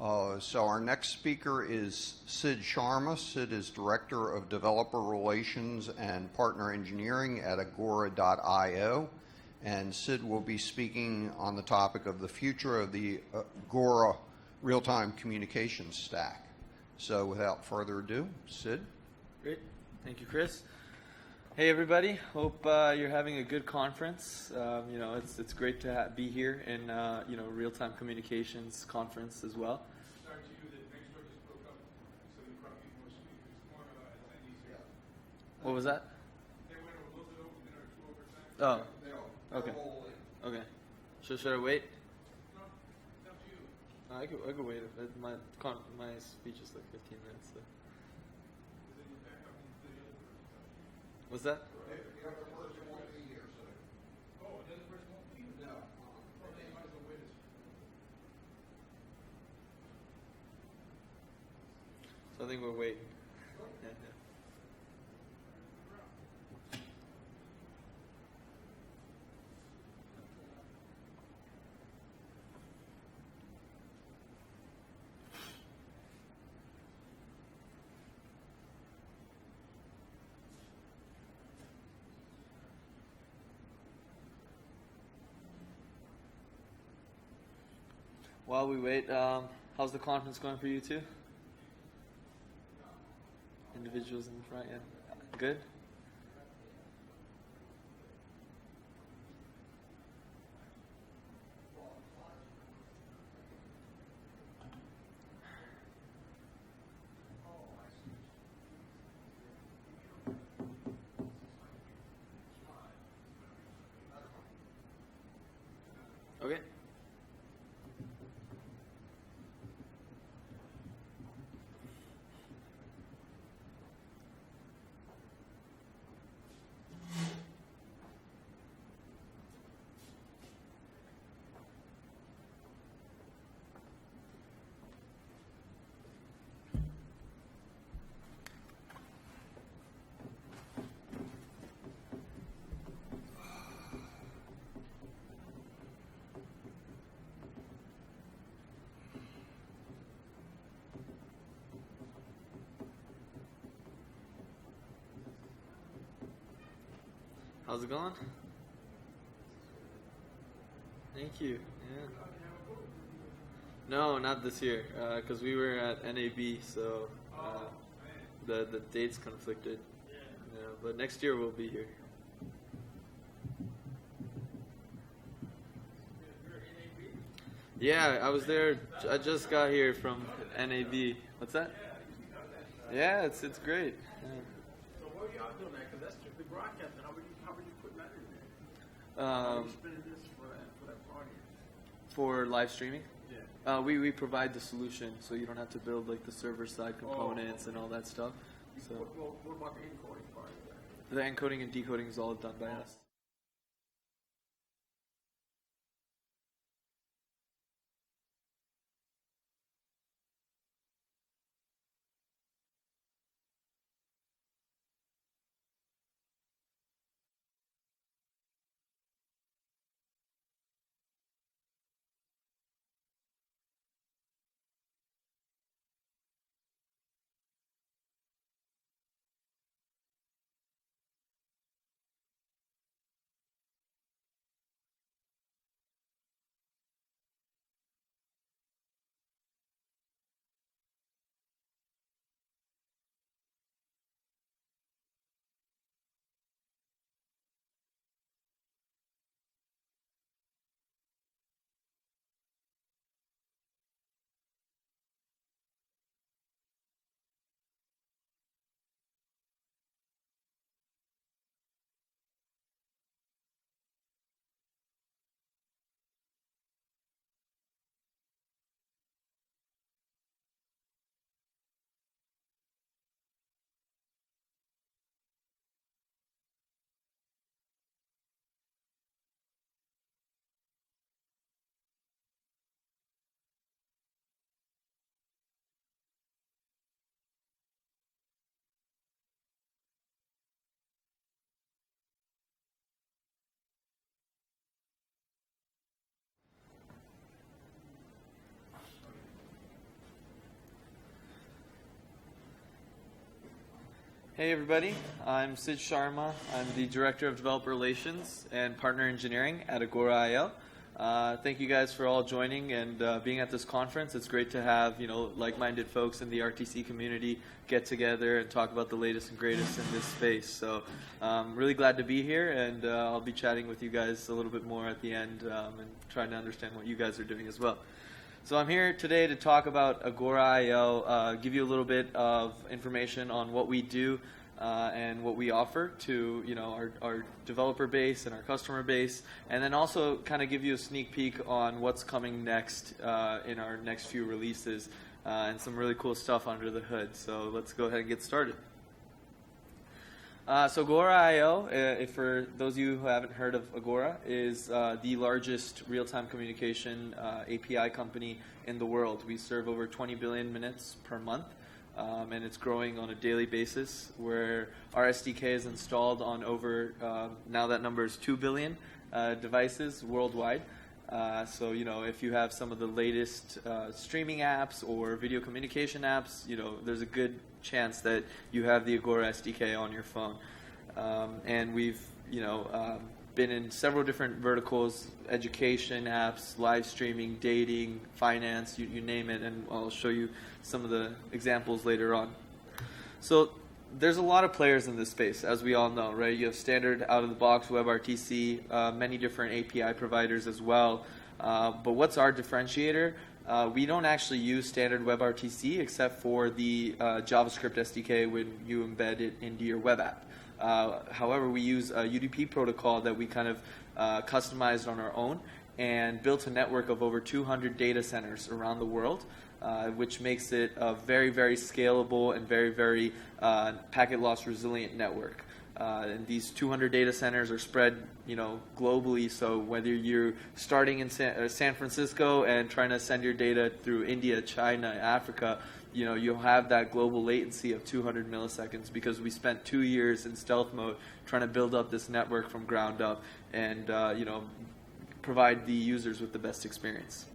So our next speaker is Sid Sharma. Sid is Director of Developer Relations and Partner Engineering at Agora.io. And Sid will be speaking on the topic of the future of the Agora real-time communications stack. So without further ado, Sid. Great. Thank you, Chris. Hey, everybody. Hope you're having a good conference. It's great to be here in real-time communications conference as well. Sorry to you, the next door just broke up, so you probably need more speakers. More attendees here. What was that? They went a little bit over than our 2 over time. Oh. Okay. Okay. Should I wait? No, it's up to you. I could wait. My speech is like 15 minutes. So. Is it your backup and the other person's up? What's that? Oh, the other person won't be? No. Oh, then you might as well wait. So I think we're waiting. Yeah. While we wait, how's the conference going for you two? Individuals in the front, yeah. Good? Okay. How's it going? Thank you. Yeah. No, not this year, because we were at NAB, so the dates conflicted. Yeah, but next year we'll be here. Yeah, I was there. I just got here from NAB. What's that? Yeah, it's great. Yeah. So what are y'all doing there? Because that's strictly broadcasting. How would you put that in there? How are you spending this for that party? For live streaming? Yeah. We provide the solution, so you don't have to build like the server side components and all that stuff. So What about the encoding part of that? the encoding and decoding is all done by us. Hey everybody, I'm Sid Sharma. I'm the Director of Developer Relations and Partner Engineering at Agora. Thank you guys for all joining and being at this conference. It's great to have like-minded folks in the RTC community get together and talk about the latest and greatest in this space. So I'm really glad to be here, and I'll be chatting with you guys a little bit more at the end and trying to understand what you guys are doing as well. So I'm here today to talk about Agora, give you a little bit of information on what we do and what we offer to our developer base and our customer base, and then also kind of give you a sneak peek on what's coming next in our next few releases and some really cool stuff under the hood. So let's go ahead and get started. So Agora, for those of you who haven't heard of Agora, is the largest real-time communication API company in the world. We serve over 20 billion minutes per month, and it's growing on a daily basis, where our SDK is installed on over, now that number is 2 billion devices worldwide. So, if you have some of the latest streaming apps or video communication apps, there's a good chance that you have the Agora SDK on your phone. And we've, been in several different verticals: education apps, live streaming, dating, finance, you name it, and I'll show you some of the examples later on. So there's a lot of players in this space, as we all know, right? You have standard out-of-the-box WebRTC, many different API providers as well. But what's our differentiator? We don't actually use standard WebRTC except for the JavaScript SDK when you embed it into your web app. However, we use a UDP protocol that we kind of customized on our own and built a network of over 200 data centers around the world, which makes it a very, very scalable and very, very packet loss resilient network. And these 200 data centers are spread, globally. So whether you're starting in San Francisco and trying to send your data through India, China, Africa, you'll have that global latency of 200 milliseconds, because we spent 2 years in stealth mode trying to build up this network from ground up and provide the users with the best experience.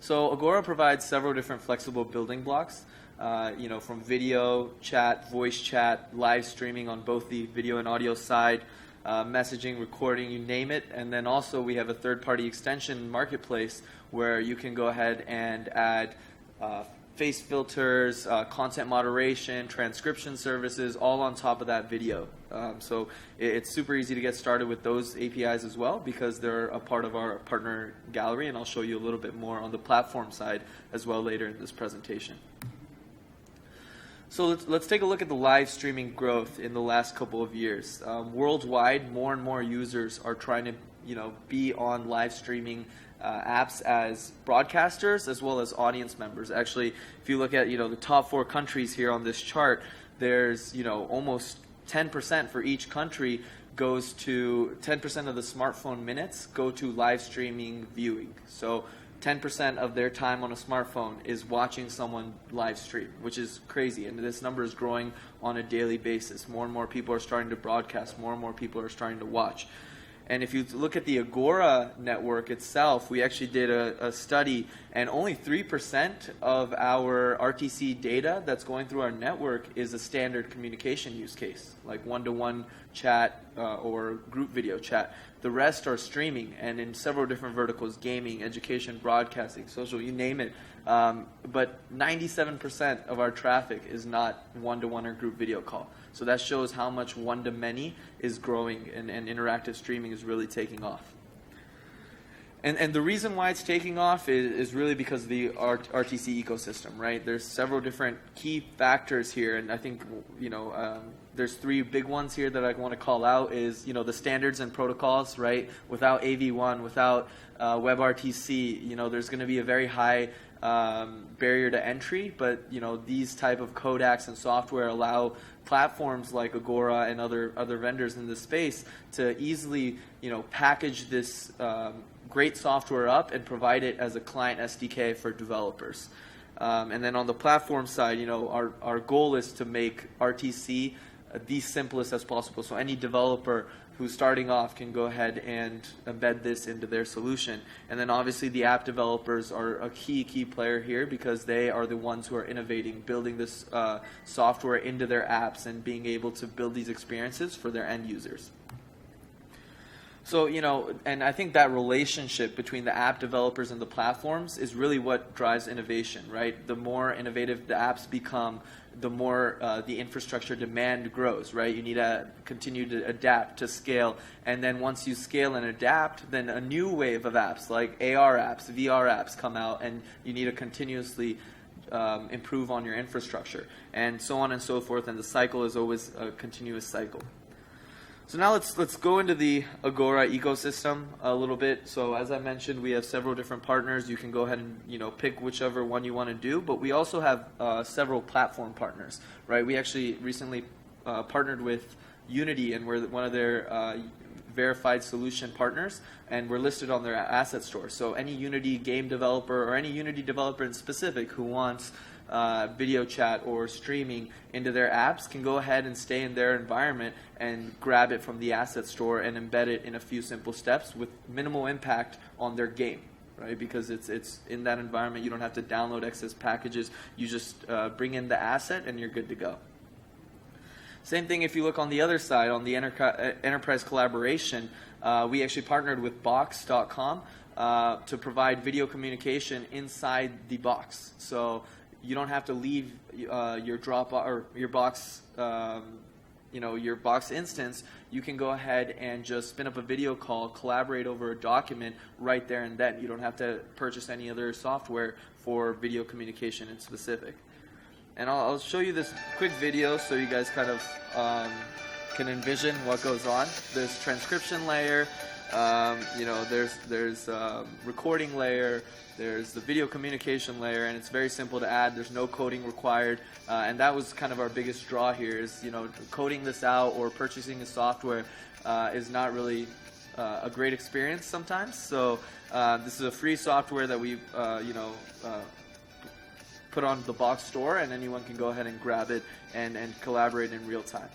So Agora provides several different flexible building blocks, from video, chat, voice chat, live streaming on both the video and audio side, messaging, recording, you name it. And then also we have a third-party extension marketplace where you can go ahead and add face filters, content moderation, transcription services, all on top of that video. So it's super easy to get started with those APIs as well, because they're a part of our partner gallery, and I'll show you a little bit more on the platform side as well later in this presentation. So let's take a look at the live streaming growth in the last couple of years. Worldwide, more and more users are trying to be on live streaming apps as broadcasters as well as audience members. Actually, if you look at the top 4 countries here on this chart, there's almost 10% for each country goes to 10% of the smartphone minutes go to live streaming viewing. So 10% of their time on a smartphone is watching someone live stream, which is crazy. And this number is growing on a daily basis. More and more people are starting to broadcast. More and more people are starting to watch. And if you look at the Agora network itself, we actually did a study, and only 3% of our RTC data that's going through our network is a standard communication use case, like one-to-one chat or group video chat. The rest are streaming, and in several different verticals: gaming, education, broadcasting, social, you name it. But 97% of our traffic is not one-to-one or group video call. So that shows how much one-to-many is growing, and interactive streaming is really taking off. And the reason why it's taking off is really because of the RTC ecosystem, right? There's several different key factors here, and I think there's 3 big ones here that I want to call out. Is the standards and protocols, right? Without AV1, without WebRTC, there's going to be a very high barrier to entry. But these type of codecs and software allow platforms like Agora and other vendors in this space to easily package this great software up and provide it as a client SDK for developers. And then on the platform side, our goal is to make RTC the simplest as possible. So any developer who's starting off can go ahead and embed this into their solution. And then obviously the app developers are a key player here, because they are the ones who are innovating, building this software into their apps and being able to build these experiences for their end users. So, and I think that relationship between the app developers and the platforms is really what drives innovation, right? The more innovative the apps become, the more the infrastructure demand grows, right? You need to continue to adapt, to scale, and then once you scale and adapt, then a new wave of apps like AR apps, VR apps come out, and you need to continuously improve on your infrastructure, and so on and so forth, and the cycle is always a continuous cycle. So now let's go into the Agora ecosystem a little bit. So as I mentioned, we have several different partners. You can go ahead and pick whichever one you want to do. But we also have several platform partners, right? We actually recently partnered with Unity, and we're one of their verified solution partners, and we're listed on their asset store. So any Unity game developer or any Unity developer in specific who wants video chat or streaming into their apps can go ahead and stay in their environment and grab it from the asset store and embed it in a few simple steps with minimal impact on their game, right? Because it's in that environment. You don't have to download excess packages. You just bring in the asset and you're good to go. Same thing if you look on the other side, on the enterprise collaboration. We actually partnered with Box.com to provide video communication inside the box. So you don't have to leave your Dropbox or your Box, your Box instance. You can go ahead and just spin up a video call, collaborate over a document right there and then. You don't have to purchase any other software for video communication in specific. And I'll show you this quick video so you guys kind of can envision what goes on. There's transcription layer, there's recording layer, there's the video communication layer, and it's very simple to add. There's no coding required, and that was kind of our biggest draw here is, coding this out or purchasing the software is not really a great experience sometimes. So this is a free software that we put on the Box store, and anyone can go ahead and grab it and collaborate in real time.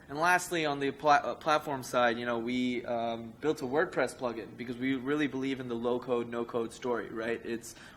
And lastly, on the platform side, we built a WordPress plugin because we really believe in the low-code, no-code story, right?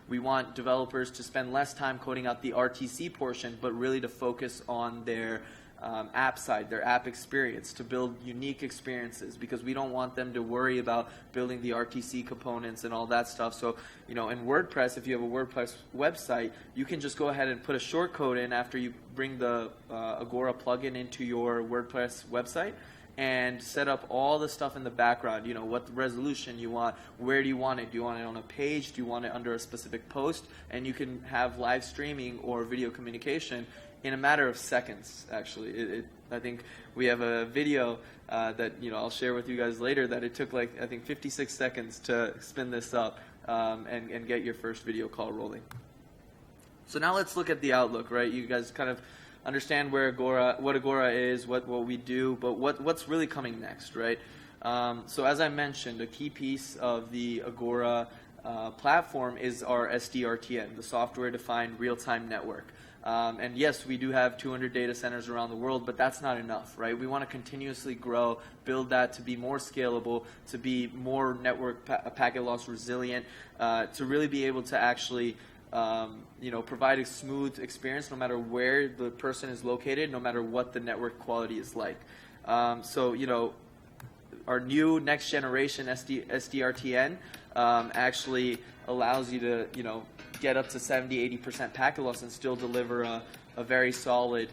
We want developers to spend less time coding out the RTC portion, but really to focus on their app side, their app experience, to build unique experiences, because we don't want them to worry about building the RTC components and all that stuff. So, in WordPress, if you have a WordPress website, you can just go ahead and put a shortcode in after you bring the Agora plugin into your WordPress website and set up all the stuff in the background, what the resolution you want, where do you want it? Do you want it on a page? Do you want it under a specific post? And you can have live streaming or video communication in a matter of seconds, actually. I think we have a video that I'll share with you guys later that it took 56 seconds to spin this up and get your first video call rolling. So now let's look at the outlook, right? You guys kind of understand what Agora is, what we do, but what's really coming next, right? So as I mentioned, a key piece of the Agora platform is our SDRTN, the software-defined real-time network. And yes, we do have 200 data centers around the world, but that's not enough, right? We want to continuously grow, build that to be more scalable, to be more network packet loss resilient, to really be able to actually provide a smooth experience no matter where the person is located, no matter what the network quality is like. Our new next generation SDRTN actually allows you to, get up to 70-80% packet loss and still deliver a very solid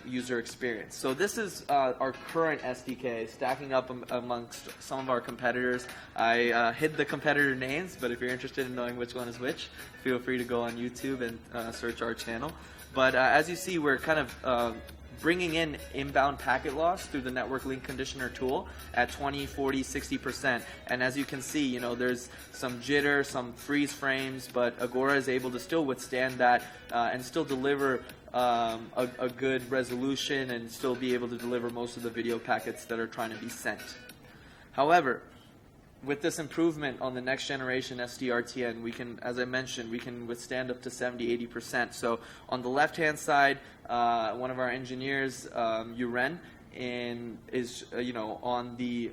user experience. So this is our current SDK stacking up amongst some of our competitors. I hid the competitor names, but if you're interested in knowing which one is which, feel free to go on YouTube and search our channel. But as you see, we're kind of bringing in inbound packet loss through the network link conditioner tool at 20, 40, 60%. And as you can see, there's some jitter, some freeze frames, but Agora is able to still withstand that and still deliver a good resolution and still be able to deliver most of the video packets that are trying to be sent. However, with this improvement on the next generation SDRTN, we can, as I mentioned, we can withstand up to 70-80%. So on the left-hand side, one of our engineers, Yuren, is on the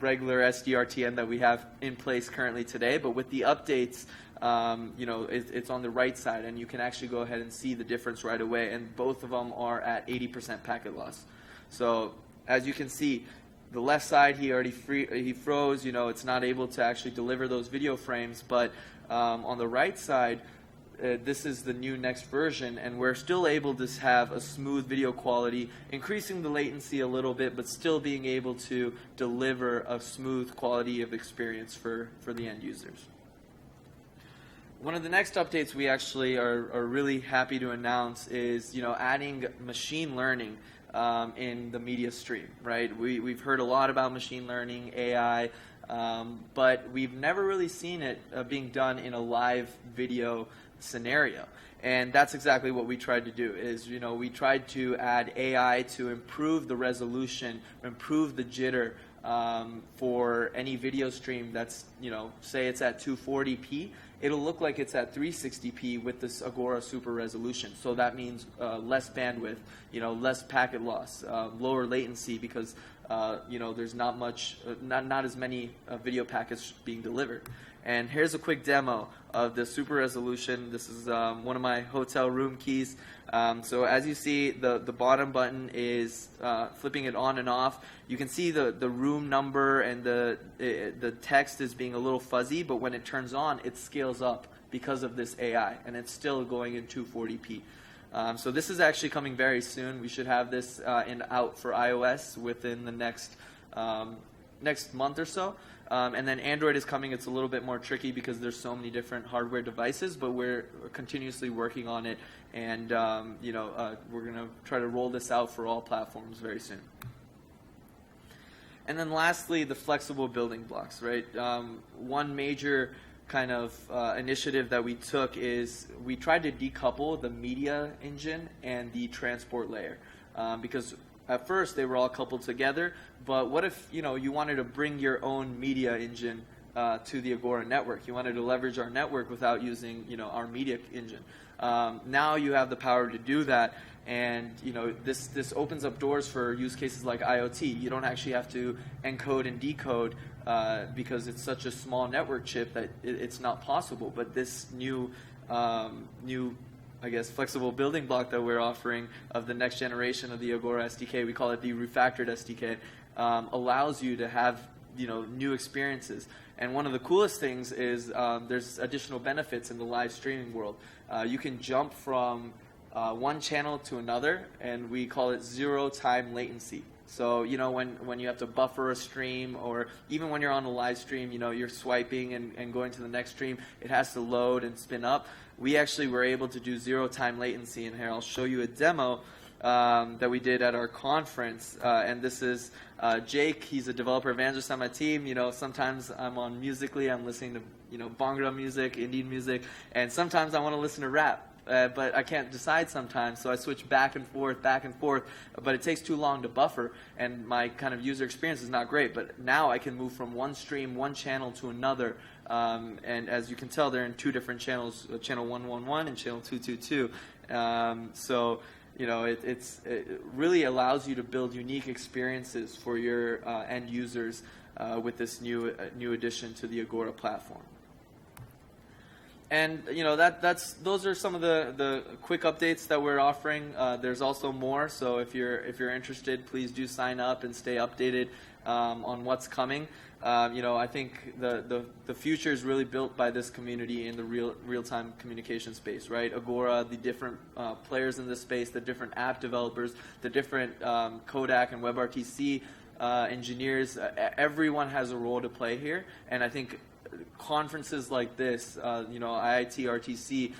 regular SDRTN that we have in place currently today, but with the updates, it's on the right side, and you can actually go ahead and see the difference right away, and both of them are at 80% packet loss. So as you can see, the left side, he froze, it's not able to actually deliver those video frames, but on the right side, this is the new next version, and we're still able to have a smooth video quality, increasing the latency a little bit, but still being able to deliver a smooth quality of experience for the end users. One of the next updates we actually are really happy to announce is adding machine learning in the media stream, right? We've heard a lot about machine learning, AI, but we've never really seen it being done in a live video scenario. And that's exactly what we tried to do, is we tried to add AI to improve the resolution, improve the jitter for any video stream that's, say it's at 240p, it'll look like it's at 360p with this Agora super resolution. So that means less bandwidth, less packet loss, lower latency, because there's not as many video packets being delivered. And here's a quick demo of the super resolution. This is one of my hotel room keys. So as you see, the bottom button is flipping it on and off. You can see the room number and the text is being a little fuzzy, but when it turns on, it scales up because of this AI, and it's still going in 240p. So this is actually coming very soon. We should have this out for iOS within the next month or so. And then Android is coming. It's a little bit more tricky because there's so many different hardware devices, but we're continuously working on it, and we're going to try to roll this out for all platforms very soon. And then lastly, the flexible building blocks, right? One major kind of initiative that we took is we tried to decouple the media engine and the transport layer, because at first they were all coupled together, but what if you wanted to bring your own media engine to the Agora network? You wanted to leverage our network without using our media engine. Now you have the power to do that, and this opens up doors for use cases like IoT. You don't actually have to encode and decode because it's such a small network chip that it's not possible. But this new I guess, flexible building block that we're offering of the next generation of the Agora SDK, we call it the refactored SDK, allows you to have new experiences. And one of the coolest things is there's additional benefits in the live streaming world. You can jump from one channel to another, and we call it zero-time latency. So when you have to buffer a stream, or even when you're on a live stream, you're swiping and going to the next stream, it has to load and spin up. We actually were able to do zero-time latency, and here I'll show you a demo that we did at our conference. And this is Jake. He's a developer evangelist on my team. Sometimes I'm on Musical.ly, I'm listening to Bhangra music, Indian music, and sometimes I want to listen to rap. But I can't decide sometimes, so I switch back and forth, but it takes too long to buffer, and my kind of user experience is not great. But now I can move from one stream, one channel to another, and as you can tell, they're in two different channels, channel 111 and channel 222. So it really allows you to build unique experiences for your end users with this new addition to the Agora platform. And those are some of the quick updates that we're offering. There's also more, so if you're interested, please do sign up and stay updated on what's coming. I think the future is really built by this community in the real-time communication space, right? Agora, the different players in this space, the different app developers, the different Kodak and WebRTC engineers. Everyone has a role to play here, and I think conferences like this, IIT, RTC,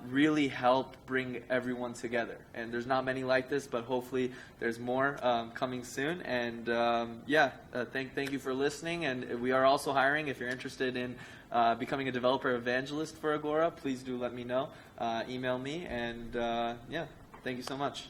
really help bring everyone together. And there's not many like this, but hopefully there's more coming soon. And thank you for listening. And we are also hiring. If you're interested in becoming a developer evangelist for Agora, please do let me know. Email me. And thank you so much.